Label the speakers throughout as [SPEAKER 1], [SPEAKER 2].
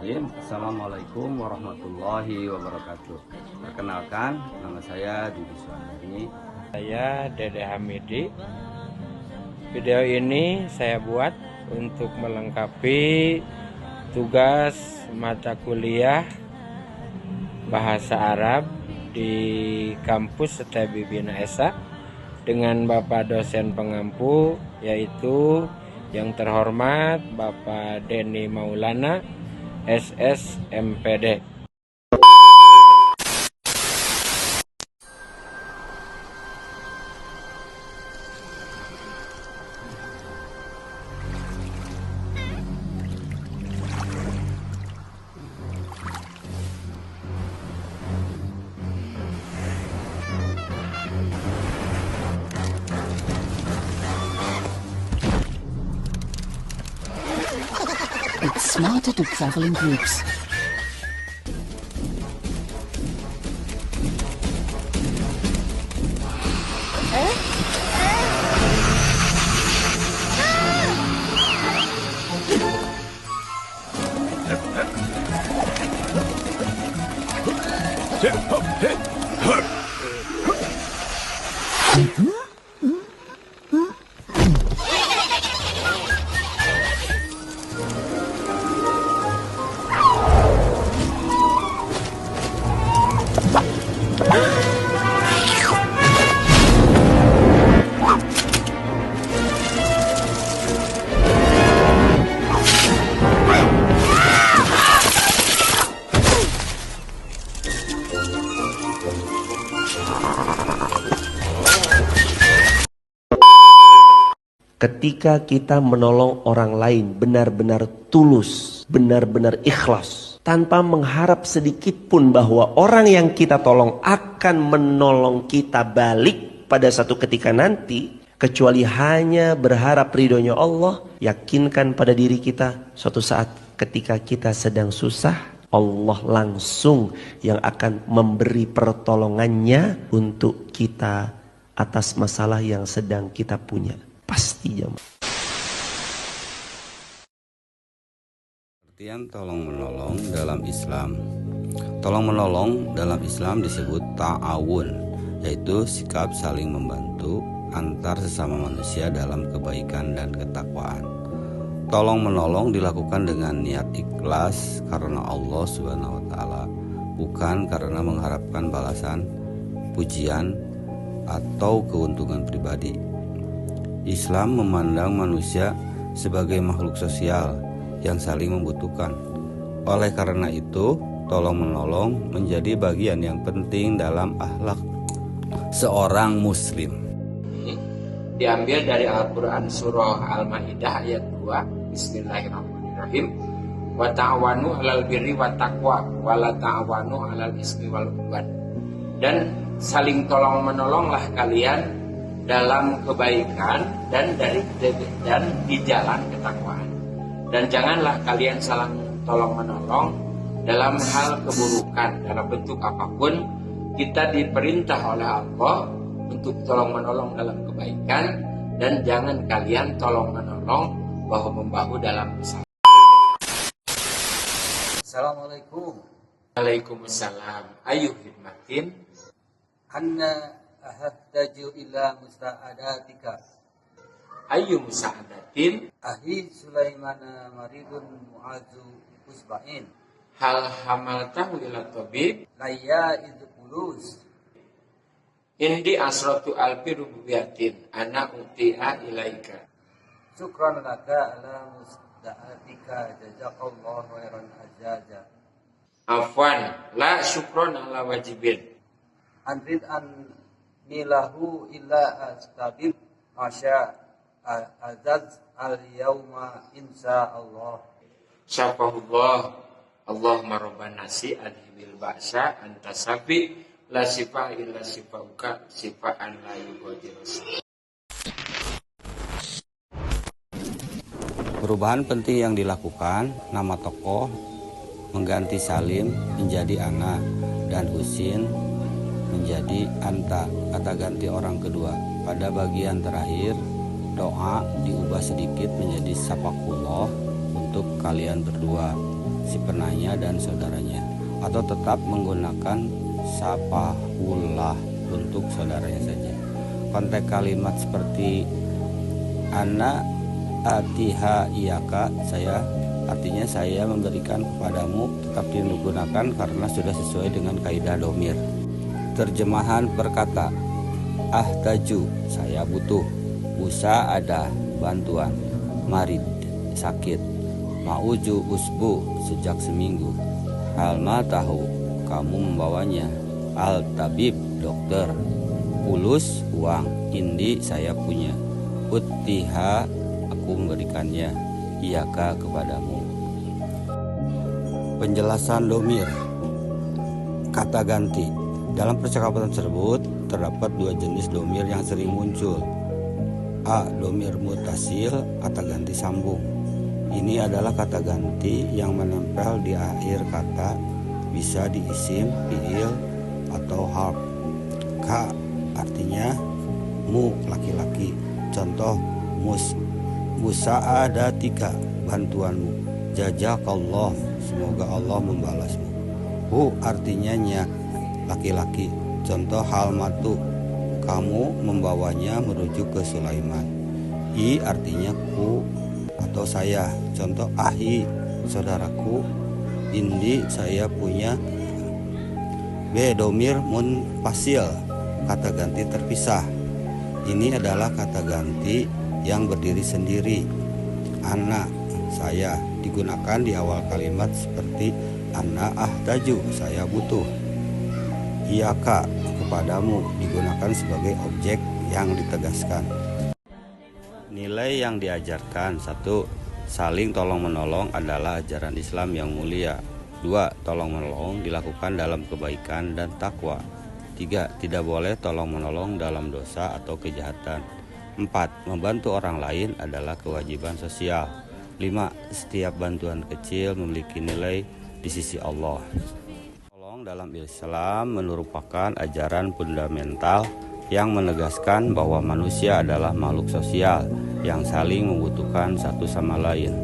[SPEAKER 1] Bismillahirrahmanirrahim. Assalamualaikum warahmatullahi wabarakatuh. Perkenalkan, nama saya Didi Suandani.
[SPEAKER 2] Saya Dede Hamidi. Video ini saya buat untuk melengkapi tugas mata kuliah Bahasa Arab di kampus STB Bina Esa dengan Bapak dosen pengampu, yaitu yang terhormat Bapak Denny Maulana, SSMPD.
[SPEAKER 3] It's smarter to travel in groups.
[SPEAKER 4] Ketika kita menolong orang lain benar-benar tulus, benar-benar ikhlas, tanpa mengharap sedikit pun bahwa orang yang kita tolong akan menolong kita balik pada satu ketika nanti, kecuali hanya berharap ridhonya Allah, yakinkan pada diri kita suatu saat ketika kita sedang susah, Allah langsung yang akan memberi pertolongannya untuk kita atas masalah yang sedang kita punya. Pasti jamaah.
[SPEAKER 1] Artian tolong menolong dalam Islam. Tolong menolong dalam Islam disebut ta'awun, yaitu sikap saling membantu antar sesama manusia dalam kebaikan dan ketakwaan. Tolong menolong dilakukan dengan niat ikhlas karena Allah Subhanahu wa taala, bukan karena mengharapkan balasan, pujian, atau keuntungan pribadi. Islam memandang manusia sebagai makhluk sosial yang saling membutuhkan. Oleh karena itu, tolong-menolong menjadi bagian yang penting dalam akhlak seorang muslim.
[SPEAKER 2] Ini diambil dari Al-Quran Surah Al-Ma'idah ayat 2. Bismillahirrahmanirrahim. Wa ta'awanu 'alal birri wa taqwa wa la ta'awanu 'alal ismi wal 'udwan. Dan saling tolong-menolonglah kalian dalam kebaikan dan di jalan ketakwaan. Dan janganlah kalian saling tolong menolong dalam hal keburukan, dalam bentuk apapun. Kita diperintah oleh Allah untuk tolong menolong dalam kebaikan, dan jangan kalian tolong menolong bahu membahu dalam kesalahan.
[SPEAKER 5] Assalamualaikum.
[SPEAKER 2] Waalaikumsalam. Ayu hikmatin.
[SPEAKER 5] Anna ahtaju ila musta'adatika.
[SPEAKER 2] Ayu musa'adatin.
[SPEAKER 5] Ahi Sulaimana maridun mu'azu usba'in.
[SPEAKER 2] Hal hamaltahu ila tabib.
[SPEAKER 5] Layya idhulus.
[SPEAKER 2] Indi asratu alfi rububiyatin. Ana uti'a ilaika.
[SPEAKER 5] Syukran laka ala musta'adatika. Jazakallahu khairan ajaza.
[SPEAKER 2] Afwan. La syukron ala wajibin.
[SPEAKER 5] Anrid an nilahu illa astabib masya azaz al-yawma insyaallah.
[SPEAKER 2] Syafahullah. Allahumma rabban nasi adhibil ba'sa anta safi la sifa illa sifauka sifaan la yughadiru.
[SPEAKER 1] Perubahan penting yang dilakukan, nama tokoh mengganti Salim menjadi Ana dan Husin menjadi Anta, kata ganti orang kedua. Pada bagian terakhir, doa diubah sedikit menjadi Sapakullah untuk kalian berdua. si penanya dan saudaranya, atau tetap menggunakan sapahullah untuk saudaranya saja. Konteks kalimat seperti ana atiha iyaka, saya, artinya saya memberikan kepadamu, tetap digunakan karena sudah sesuai dengan kaidah domir. Terjemahan perkata, ahtaju, saya butuh, usa ada, bantuan, marid, sakit, mauju usbu, sejak seminggu, halma tahu, kamu membawanya, al tabib, dokter, ulus, uang, indi, saya punya, utiha, aku memberikannya, iyaka, kepadamu. Penjelasan domir. Kata ganti. Dalam percakapan tersebut terdapat dua jenis domir yang sering muncul. A. Domir mutasil, kata ganti sambung. Ini adalah kata ganti yang menempel di akhir kata, bisa di isim, fiil, atau harf. K. Artinya mu, laki-laki. Contoh musa'adatika, bantuanmu. Jazakallah, semoga Allah membalasmu. Hu artinya nya, laki-laki. Contoh halmatu, kamu membawanya merujuk ke Sulaiman. I artinya ku atau saya. Contoh ahi, saudaraku. Indi, saya punya. B. Domir munfasil, kata ganti terpisah. Ini adalah kata ganti yang berdiri sendiri. Ana, saya, digunakan di awal kalimat seperti ana ahtaju, saya butuh. Iyaka, kepadamu, digunakan sebagai objek yang ditegaskan. Nilai yang diajarkan. 1. Saling tolong-menolong adalah ajaran Islam yang mulia. 2. Tolong-menolong dilakukan dalam kebaikan dan takwa. 3. Tidak boleh tolong-menolong dalam dosa atau kejahatan. 4. Membantu orang lain adalah kewajiban sosial. 5. Setiap bantuan kecil memiliki nilai di sisi Allah. Dalam Islam merupakan ajaran fundamental yang menegaskan bahwa manusia adalah makhluk sosial yang saling membutuhkan satu sama lain.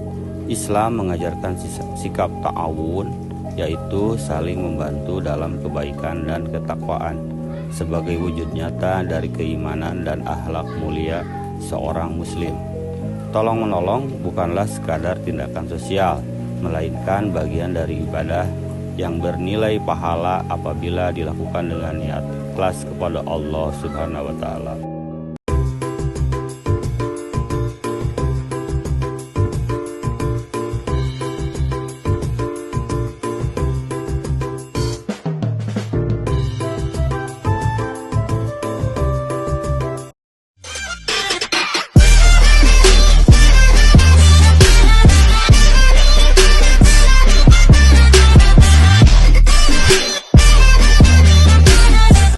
[SPEAKER 1] Islam mengajarkan sikap ta'awun, yaitu saling membantu dalam kebaikan dan ketakwaan, sebagai wujud nyata dari keimanan dan akhlak mulia seorang muslim. Tolong-menolong bukanlah sekadar tindakan sosial, melainkan bagian dari ibadah yang bernilai pahala apabila dilakukan dengan niat ikhlas kepada Allah Subhanahu wa taala.